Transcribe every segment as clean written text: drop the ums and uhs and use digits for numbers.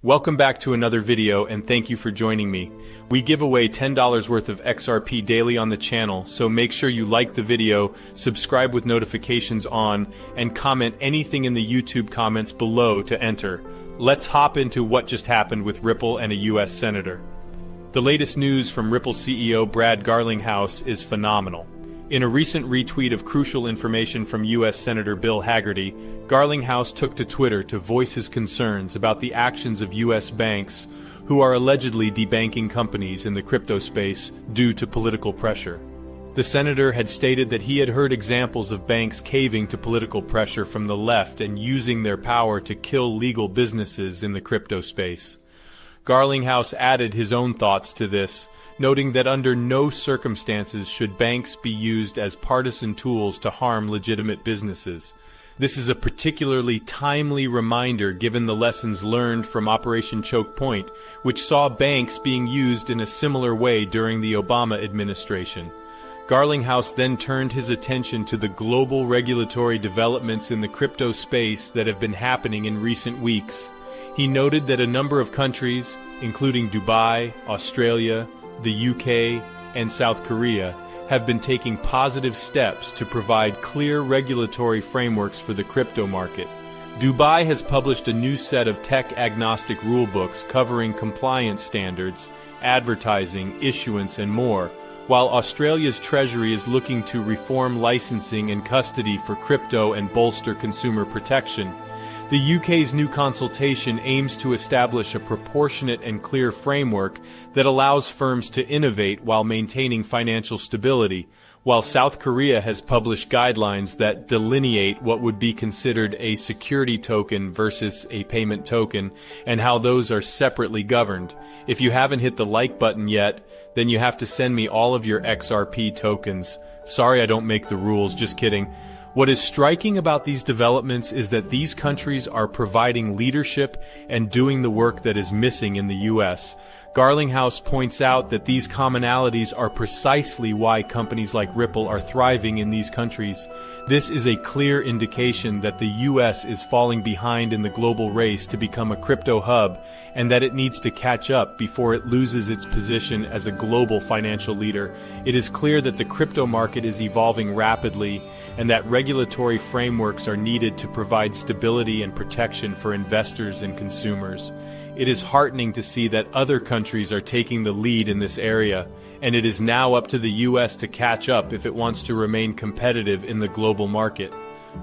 Welcome back to another video and thank you for joining me. We give away $10 worth of XRP daily on the channel, so make sure you like the video, subscribe with notifications on, and comment anything in the YouTube comments below to enter. Let's hop into what just happened with Ripple and a US Senator. The latest news from Ripple CEO Brad Garlinghouse is phenomenal. In a recent retweet of crucial information from U.S. Senator Bill Hagerty, Garlinghouse took to Twitter to voice his concerns about the actions of U.S. banks who are allegedly debanking companies in the crypto space due to political pressure. The senator had stated that he had heard examples of banks caving to political pressure from the left and using their power to kill legal businesses in the crypto space. Garlinghouse added his own thoughts to this, noting that under no circumstances should banks be used as partisan tools to harm legitimate businesses. This is a particularly timely reminder given the lessons learned from Operation Choke Point, which saw banks being used in a similar way during the Obama administration. Garlinghouse then turned his attention to the global regulatory developments in the crypto space that have been happening in recent weeks. He noted that a number of countries, including Dubai, Australia, the UK, and South Korea, have been taking positive steps to provide clear regulatory frameworks for the crypto market. Dubai has published a new set of tech-agnostic rulebooks covering compliance standards, advertising, issuance, and more, while Australia's Treasury is looking to reform licensing and custody for crypto and bolster consumer protection. The UK's new consultation aims to establish a proportionate and clear framework that allows firms to innovate while maintaining financial stability, while South Korea has published guidelines that delineate what would be considered a security token versus a payment token, and how those are separately governed. If you haven't hit the like button yet, then you have to send me all of your XRP tokens. Sorry I don't make the rules, just kidding. What is striking about these developments is that these countries are providing leadership and doing the work that is missing in the US. Garlinghouse points out that these commonalities are precisely why companies like Ripple are thriving in these countries. This is a clear indication that the US is falling behind in the global race to become a crypto hub, and that it needs to catch up before it loses its position as a global financial leader. It is clear that the crypto market is evolving rapidly, and that regulatory frameworks are needed to provide stability and protection for investors and consumers. It is heartening to see that other countries are taking the lead in this area, and it is now up to the US to catch up if it wants to remain competitive in the global market.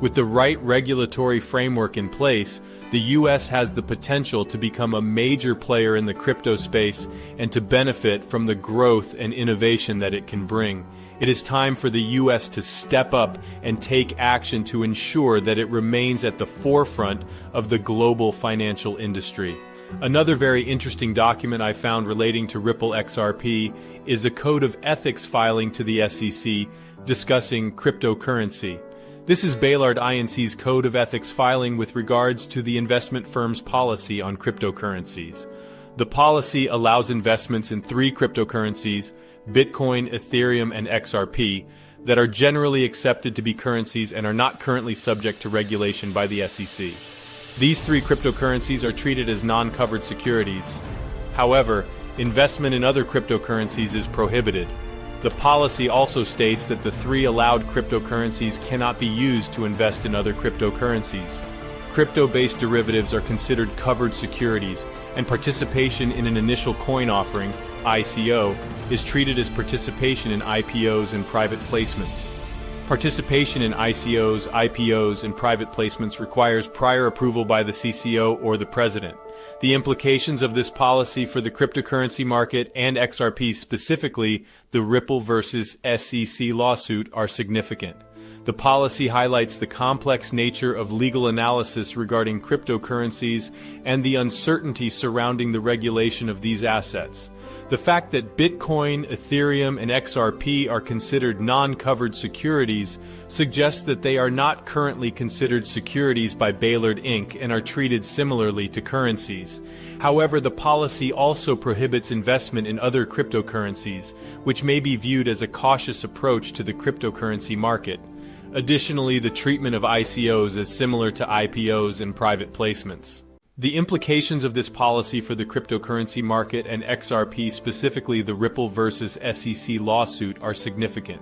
With the right regulatory framework in place, the US has the potential to become a major player in the crypto space and to benefit from the growth and innovation that it can bring. It is time for the US to step up and take action to ensure that it remains at the forefront of the global financial industry. Another very interesting document I found relating to Ripple XRP is a code of ethics filing to the SEC discussing cryptocurrency. This is Baylard Inc's code of ethics filing with regards to the investment firm's policy on cryptocurrencies. The policy allows investments in three cryptocurrencies, Bitcoin, Ethereum, and XRP, that are generally accepted to be currencies and are not currently subject to regulation by the SEC. These three cryptocurrencies are treated as non-covered securities. However, investment in other cryptocurrencies is prohibited. The policy also states that the three allowed cryptocurrencies cannot be used to invest in other cryptocurrencies. Crypto-based derivatives are considered covered securities, and participation in an initial coin offering, ICO, is treated as participation in IPOs and private placements. Participation in ICOs, IPOs, and private placements requires prior approval by the CCO or the president. The implications of this policy for the cryptocurrency market and XRP, specifically the Ripple versus SEC lawsuit, are significant. The policy highlights the complex nature of legal analysis regarding cryptocurrencies and the uncertainty surrounding the regulation of these assets. The fact that Bitcoin, Ethereum, and XRP are considered non-covered securities suggests that they are not currently considered securities by Baylard Inc. and are treated similarly to currencies. However, the policy also prohibits investment in other cryptocurrencies, which may be viewed as a cautious approach to the cryptocurrency market. Additionally, the treatment of ICOs is similar to IPOs and private placements. The implications of this policy for the cryptocurrency market and XRP, specifically the Ripple versus SEC lawsuit, are significant.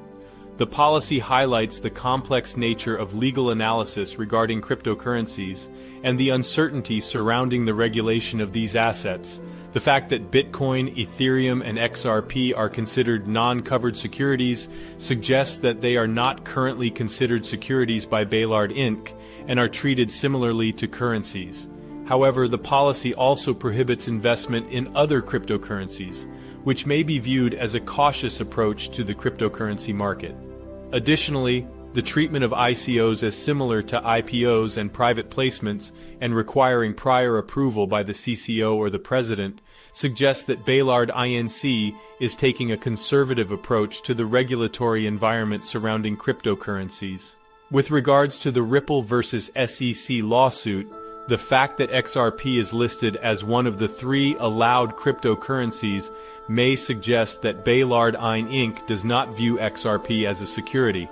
The policy highlights the complex nature of legal analysis regarding cryptocurrencies and the uncertainty surrounding the regulation of these assets. The fact that Bitcoin, Ethereum, and XRP are considered non-covered securities suggests that they are not currently considered securities by Billard Inc. and are treated similarly to currencies. However, the policy also prohibits investment in other cryptocurrencies, which may be viewed as a cautious approach to the cryptocurrency market. Additionally, the treatment of ICOs as similar to IPOs and private placements and requiring prior approval by the CCO or the president suggests that Billard Inc. is taking a conservative approach to the regulatory environment surrounding cryptocurrencies. With regards to the Ripple versus SEC lawsuit, the fact that XRP is listed as one of the 3 allowed cryptocurrencies may suggest that Billard Inc. does not view XRP as a security.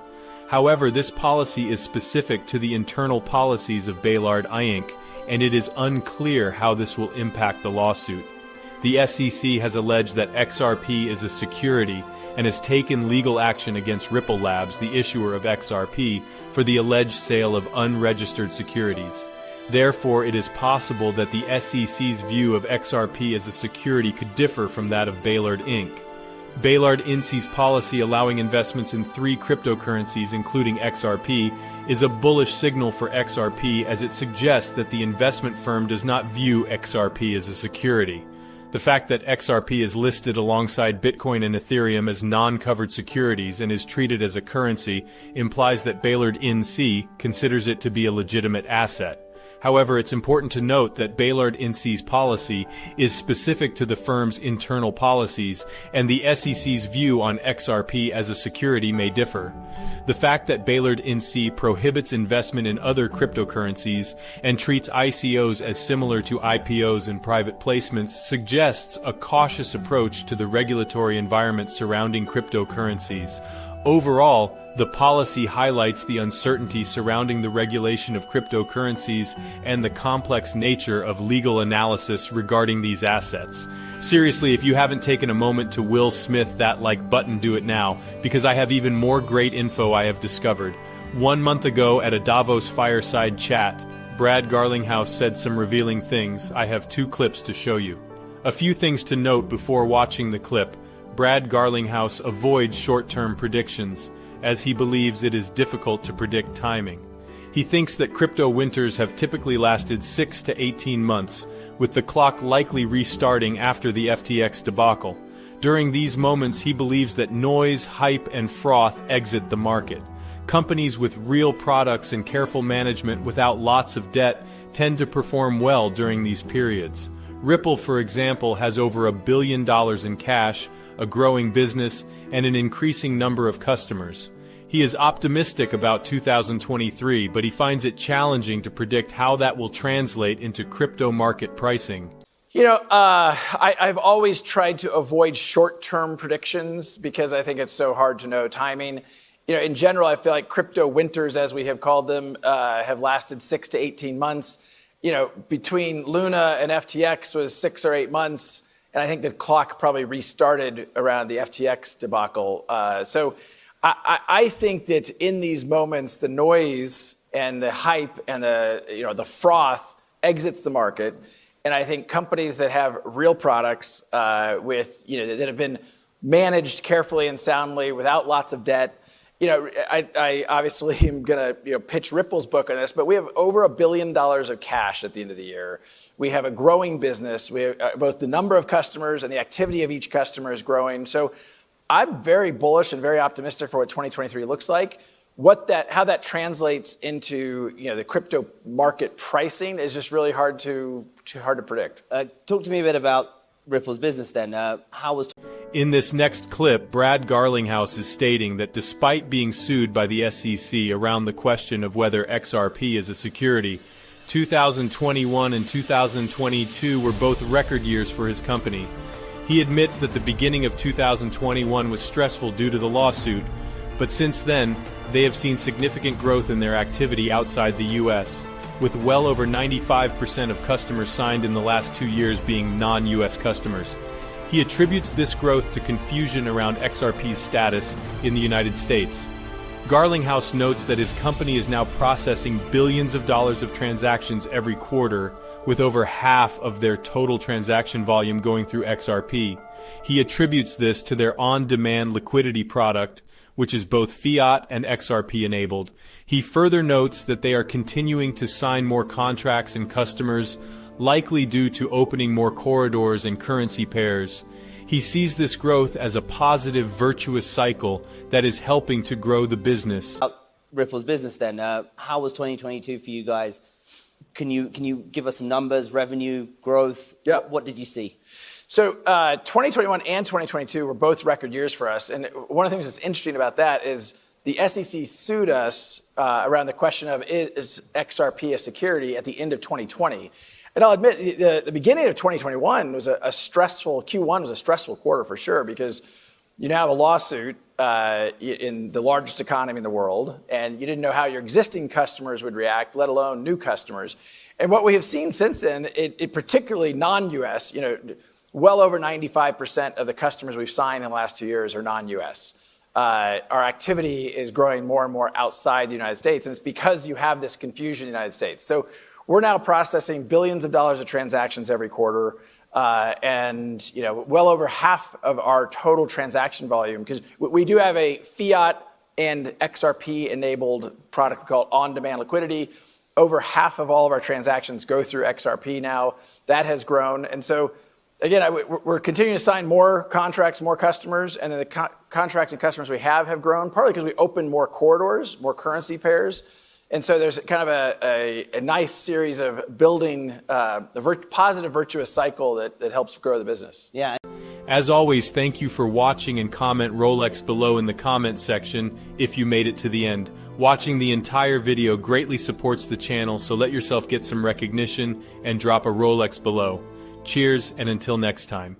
However, this policy is specific to the internal policies of Billard Inc., and it is unclear how this will impact the lawsuit. The SEC has alleged that XRP is a security and has taken legal action against Ripple Labs, the issuer of XRP, for the alleged sale of unregistered securities. Therefore, it is possible that the SEC's view of XRP as a security could differ from that of Billard Inc. Billard Inc.'s policy allowing investments in 3 cryptocurrencies, including XRP, is a bullish signal for XRP, as it suggests that the investment firm does not view XRP as a security. The fact that XRP is listed alongside Bitcoin and Ethereum as non-covered securities and is treated as a currency implies that Billard Inc. considers it to be a legitimate asset. However, it's important to note that Billard Inc.'s policy is specific to the firm's internal policies, and the SEC's view on XRP as a security may differ. The fact that Billard Inc. prohibits investment in other cryptocurrencies and treats ICOs as similar to IPOs and private placements suggests a cautious approach to the regulatory environment surrounding cryptocurrencies. Overall, the policy highlights the uncertainty surrounding the regulation of cryptocurrencies and the complex nature of legal analysis regarding these assets. Seriously, if you haven't taken a moment to Will Smith that like button, do it now, because I have even more great info I have discovered. 1 month ago at a Davos fireside chat, Brad Garlinghouse said some revealing things. I have 2 clips to show you. A few things to note before watching the clip. Brad Garlinghouse avoids short-term predictions, as he believes it is difficult to predict timing. He thinks that crypto winters have typically lasted 6 to 18 months, with the clock likely restarting after the FTX debacle. During these moments, he believes that noise, hype, and froth exit the market. Companies with real products and careful management without lots of debt tend to perform well during these periods. Ripple, for example, has over $1 billion in cash, a growing business, and an increasing number of customers. He is optimistic about 2023, but he finds it challenging to predict how that will translate into crypto market pricing. I've always tried to avoid short-term predictions because I think it's so hard to know timing. In general, I feel like crypto winters, as we have called them, have lasted 6 to 18 months. Between Luna and FTX was 6 or 8 months. And I think the clock probably restarted around the FTX debacle. So I think that in these moments, the noise and the hype and the froth exits the market. And I think companies that have real products that have been managed carefully and soundly without lots of debt. I obviously am going to pitch Ripple's book on this, but we have over $1 billion of cash at the end of the year. We have a growing business. We have, both the number of customers and the activity of each customer is growing. So I'm very bullish and very optimistic for what 2023 looks like. How that translates into the crypto market pricing is just really hard to predict. Talk to me a bit about Ripple's business then. In this next clip, Brad Garlinghouse is stating that despite being sued by the SEC around the question of whether XRP is a security, 2021 and 2022 were both record years for his company. He admits that the beginning of 2021 was stressful due to the lawsuit, but since then, they have seen significant growth in their activity outside the U.S. with well over 95% of customers signed in the last 2 years being non-US customers. He attributes this growth to confusion around XRP's status in the United States. Garlinghouse notes that his company is now processing billions of dollars of transactions every quarter, with over half of their total transaction volume going through XRP. He attributes this to their on-demand liquidity product, which is both fiat and XRP enabled. He further notes that they are continuing to sign more contracts and customers, likely due to opening more corridors and currency pairs. He sees this growth as a positive, virtuous cycle that is helping to grow the business. Ripple's business then, how was 2022 for you guys? Can you give us some numbers, revenue, growth? Yeah. What did you see? So 2021 and 2022 were both record years for us. And one of the things that's interesting about that is the SEC sued us around the question of is XRP a security at the end of 2020. And I'll admit, the beginning of 2021 was a stressful, Q1 was a stressful quarter for sure, because you now have a lawsuit in the largest economy in the world, and you didn't know how your existing customers would react, let alone new customers. And what we have seen since then, it particularly non-US, well over 95% of the customers we've signed in the last 2 years are non-US. Our activity is growing more and more outside the United States, and it's because you have this confusion in the United States. So we're now processing billions of dollars of transactions every quarter, and well over half of our total transaction volume, because we do have a fiat and XRP enabled product called on-demand liquidity. Over half of all of our transactions go through XRP now. That has grown, and so again, we're continuing to sign more contracts, more customers, and then the contracts and customers we have grown, partly because we opened more corridors, more currency pairs. And so there's kind of a nice series of building the positive, virtuous cycle that helps grow the business. Yeah. As always, thank you for watching, and comment Rolex below in the comment section if you made it to the end. Watching the entire video greatly supports the channel, so let yourself get some recognition and drop a Rolex below. Cheers, and until next time.